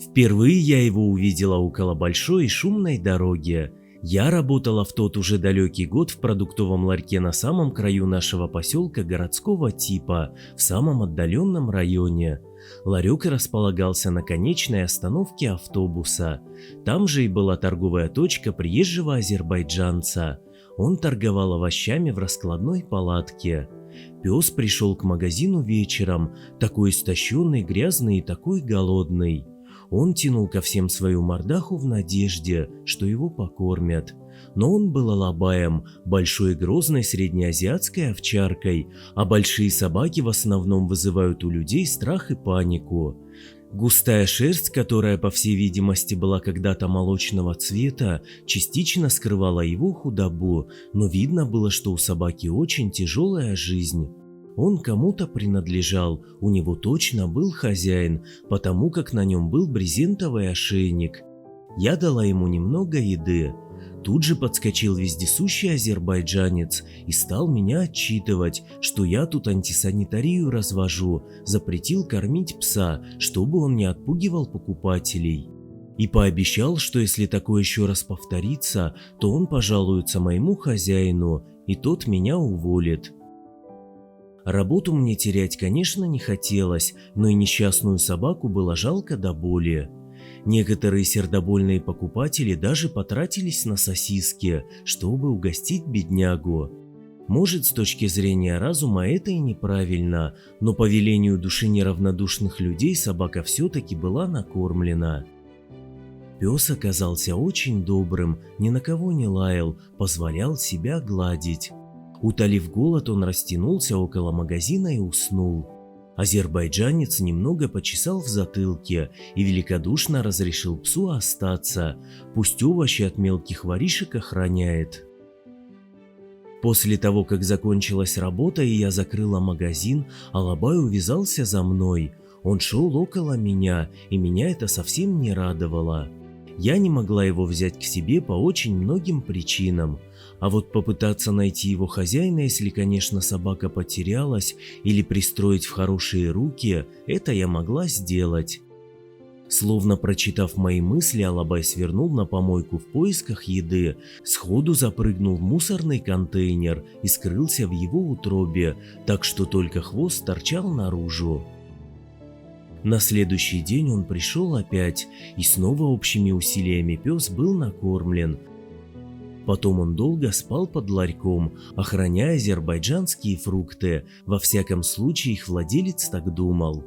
Впервые я его увидела около большой и шумной дороги. Я работала в тот уже далекий год в продуктовом ларьке на самом краю нашего поселка городского типа, в самом отдаленном районе. Ларек располагался на конечной остановке автобуса. Там же и была торговая точка приезжего азербайджанца. Он торговал овощами в раскладной палатке. Пес пришел к магазину вечером, такой истощенный, грязный и такой голодный. Он тянул ко всем свою мордаху в надежде, что его покормят. Но он был алабаем, большой грозной среднеазиатской овчаркой, а большие собаки в основном вызывают у людей страх и панику. Густая шерсть, которая, по всей видимости, была когда-то молочного цвета, частично скрывала его худобу, но видно было, что у собаки очень тяжелая жизнь. Он кому-то принадлежал, у него точно был хозяин, потому как на нем был брезентовый ошейник. Я дала ему немного еды. Тут же подскочил вездесущий азербайджанец и стал меня отчитывать, что я тут антисанитарию развожу, запретил кормить пса, чтобы он не отпугивал покупателей. И пообещал, что если такое еще раз повторится, то он пожалуется моему хозяину, и тот меня уволит. Работу мне терять, конечно, не хотелось, но и несчастную собаку было жалко до боли. Некоторые сердобольные покупатели даже потратились на сосиски, чтобы угостить беднягу. Может, с точки зрения разума это и неправильно, но по велению души неравнодушных людей собака все-таки была накормлена. Пес оказался очень добрым, ни на кого не лаял, позволял себя гладить. Утолив голод, он растянулся около магазина и уснул. Азербайджанец немного почесал в затылке и великодушно разрешил псу остаться, пусть овощи от мелких воришек охраняет. После того, как закончилась работа и я закрыла магазин, алабай увязался за мной. Он шел около меня, и меня это совсем не радовало. Я не могла его взять к себе по очень многим причинам. А вот попытаться найти его хозяина, если, конечно, собака потерялась, или пристроить в хорошие руки, это я могла сделать. Словно прочитав мои мысли, алабай свернул на помойку в поисках еды, сходу запрыгнул в мусорный контейнер и скрылся в его утробе, так что только хвост торчал наружу. На следующий день он пришел опять, и снова общими усилиями пес был накормлен. Потом он долго спал под ларьком, охраняя азербайджанские фрукты, во всяком случае их владелец так думал.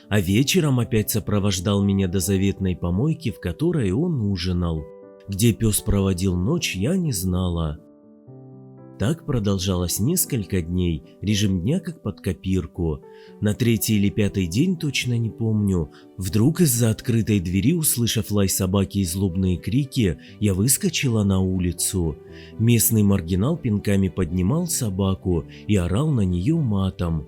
А вечером опять сопровождал меня до заветной помойки, в которой он ужинал. Где пес проводил ночь, я не знала. Так продолжалось несколько дней, режим дня как под копирку. На третий или пятый день, точно не помню, вдруг из-за открытой двери, услышав лай собаки и злобные крики, я выскочила на улицу. Местный маргинал пинками поднимал собаку и орал на нее матом.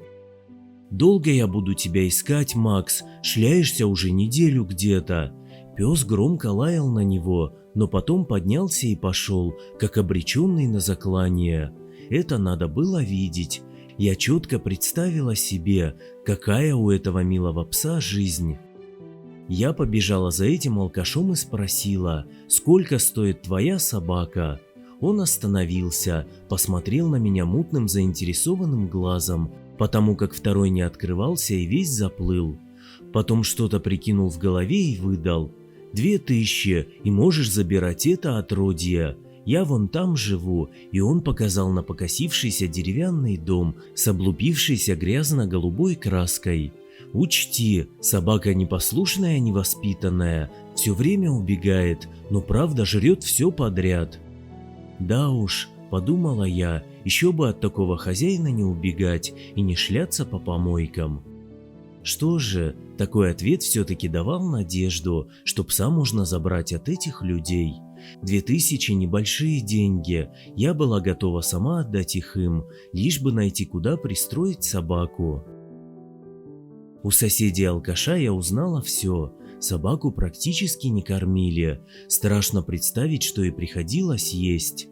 «Долго я буду тебя искать, Макс, шляешься уже неделю где-то». Пес громко лаял на него, но потом поднялся и пошел, как обреченный на заклание. Это надо было видеть. Я четко представила себе, какая у этого милого пса жизнь. Я побежала за этим алкашом и спросила, сколько стоит твоя собака? Он остановился, посмотрел на меня мутным заинтересованным глазом, потому как второй не открывался и весь заплыл. Потом что-то прикинул в голове и выдал: 2000, и можешь забирать это отродье. Я вон там живу, и он показал на покосившийся деревянный дом с облупившейся грязно-голубой краской. Учти, собака непослушная, невоспитанная, все время убегает, но правда жрет все подряд. Да уж, подумала я, еще бы от такого хозяина не убегать и не шляться по помойкам. Что же, такой ответ все-таки давал надежду, что пса можно забрать от этих людей. 2000 небольшие деньги, я была готова сама отдать их им, лишь бы найти, куда пристроить собаку. У соседей алкаша я узнала все. Собаку практически не кормили, страшно представить, что и приходилось есть.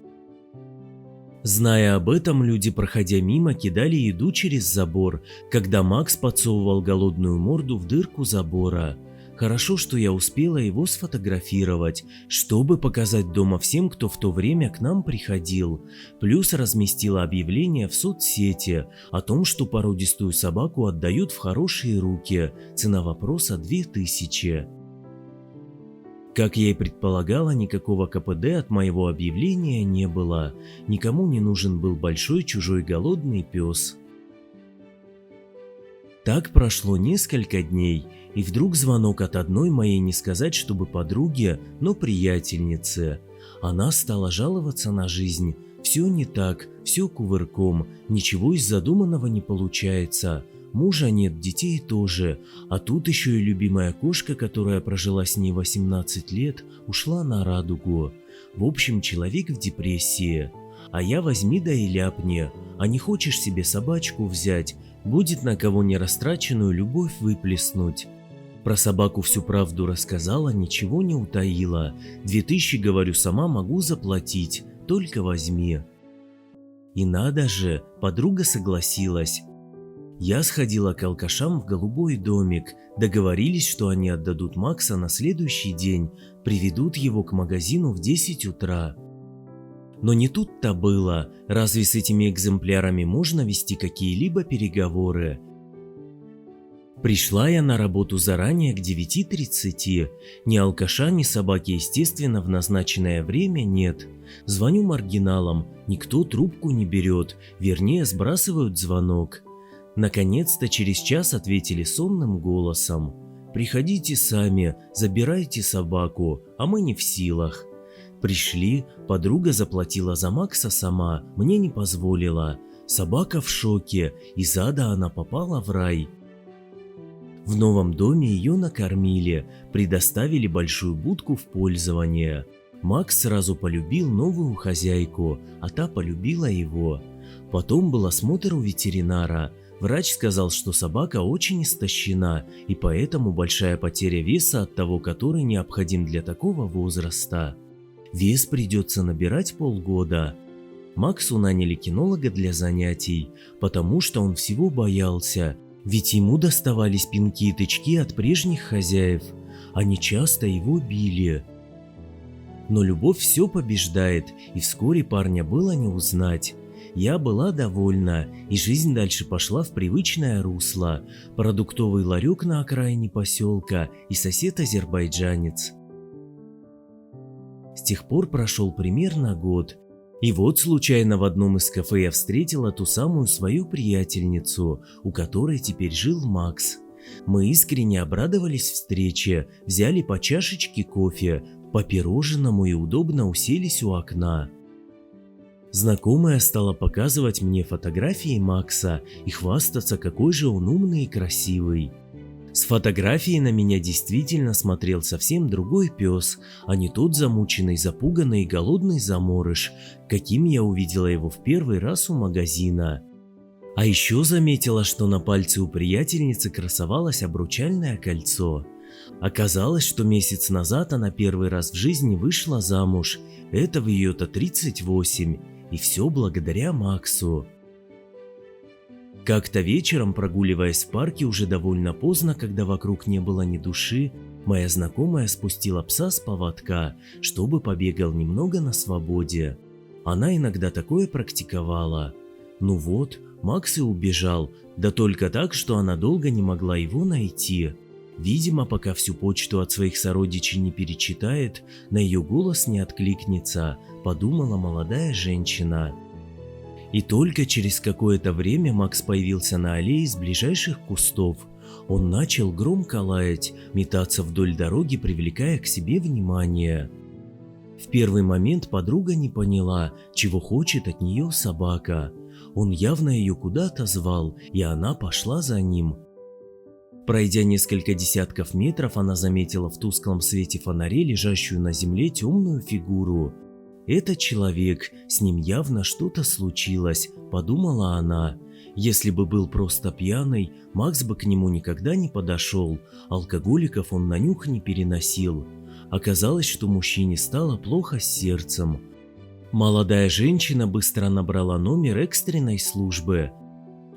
Зная об этом, люди, проходя мимо, кидали еду через забор, когда Макс подсовывал голодную морду в дырку забора. Хорошо, что я успела его сфотографировать, чтобы показать дома всем, кто в то время к нам приходил. Плюс разместила объявление в соцсети о том, что породистую собаку отдают в хорошие руки. Цена вопроса 2000. Как я и предполагала, никакого КПД от моего объявления не было. Никому не нужен был большой чужой голодный пес. Так прошло несколько дней, и вдруг звонок от одной моей, не сказать чтобы подруги, но приятельницы. Она стала жаловаться на жизнь. Все не так, все кувырком, ничего из задуманного не получается. Мужа нет, детей тоже, а тут еще и любимая кошка, которая прожила с ней 18 лет, ушла на радугу. В общем, человек в депрессии. А я возьми да и ляпни, а не хочешь себе собачку взять, будет на кого нерастраченную любовь выплеснуть. Про собаку всю правду рассказала, ничего не утаила. 2000, говорю, сама могу заплатить, только возьми. И надо же, подруга согласилась. Я сходила к алкашам в голубой домик, договорились, что они отдадут Макса на следующий день, приведут его к магазину в 10 утра. Но не тут-то было, разве с этими экземплярами можно вести какие-либо переговоры? Пришла я на работу заранее к 9:30, ни алкаша, ни собаки, естественно, в назначенное время нет. Звоню маргиналам, никто трубку не берет, вернее сбрасывают звонок. Наконец-то через час ответили сонным голосом: «Приходите сами, забирайте собаку, а мы не в силах». Пришли, подруга заплатила за Макса сама, мне не позволила. Собака в шоке, из ада она попала в рай. В новом доме ее накормили, предоставили большую будку в пользование. Макс сразу полюбил новую хозяйку, а та полюбила его. Потом был осмотр у ветеринара. Врач сказал, что собака очень истощена, и поэтому большая потеря веса от того, который необходим для такого возраста. Вес придется набирать полгода. Максу наняли кинолога для занятий, потому что он всего боялся, ведь ему доставались пинки и тычки от прежних хозяев, они часто его били. Но любовь все побеждает, и вскоре парня было не узнать. Я была довольна, и жизнь дальше пошла в привычное русло. Продуктовый ларек на окраине поселка и сосед-азербайджанец. С тех пор прошел примерно год, и вот случайно в одном из кафе я встретила ту самую свою приятельницу, у которой теперь жил Макс. Мы искренне обрадовались встрече, взяли по чашечке кофе, по пирожному и удобно уселись у окна. Знакомая стала показывать мне фотографии Макса и хвастаться, какой же он умный и красивый. С фотографии на меня действительно смотрел совсем другой пес, а не тот замученный, запуганный и голодный заморыш, каким я увидела его в первый раз у магазина. А еще заметила, что на пальце у приятельницы красовалось обручальное кольцо. Оказалось, что месяц назад она первый раз в жизни вышла замуж, это в ее-то 38, и все благодаря Максу. Как-то вечером, прогуливаясь в парке уже довольно поздно, когда вокруг не было ни души, моя знакомая спустила пса с поводка, чтобы побегал немного на свободе. Она иногда такое практиковала. Ну вот, Макс и убежал, да только так, что она долго не могла его найти. Видимо, пока всю почту от своих сородичей не перечитает, на ее голос не откликнется, подумала молодая женщина. И только через какое-то время Макс появился на аллее из ближайших кустов. Он начал громко лаять, метаться вдоль дороги, привлекая к себе внимание. В первый момент подруга не поняла, чего хочет от нее собака. Он явно ее куда-то звал, и она пошла за ним. Пройдя несколько десятков метров, она заметила в тусклом свете фонарей лежащую на земле темную фигуру. «Это человек, с ним явно что-то случилось», – подумала она. Если бы был просто пьяный, Макс бы к нему никогда не подошел, алкоголиков он на нюх не переносил. Оказалось, что мужчине стало плохо с сердцем. Молодая женщина быстро набрала номер экстренной службы.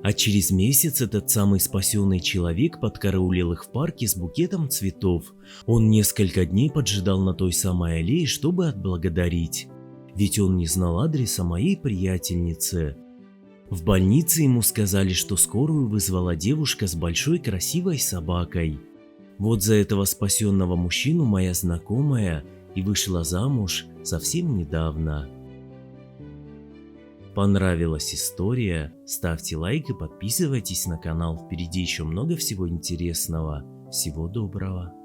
А через месяц этот самый спасенный человек подкараулил их в парке с букетом цветов. Он несколько дней поджидал на той самой аллее, чтобы отблагодарить. Ведь он не знал адреса моей приятельницы. В больнице ему сказали, что скорую вызвала девушка с большой красивой собакой. Вот за этого спасенного мужчину моя знакомая и вышла замуж совсем недавно. Понравилась история? Ставьте лайк и подписывайтесь на канал, впереди еще много всего интересного. Всего доброго!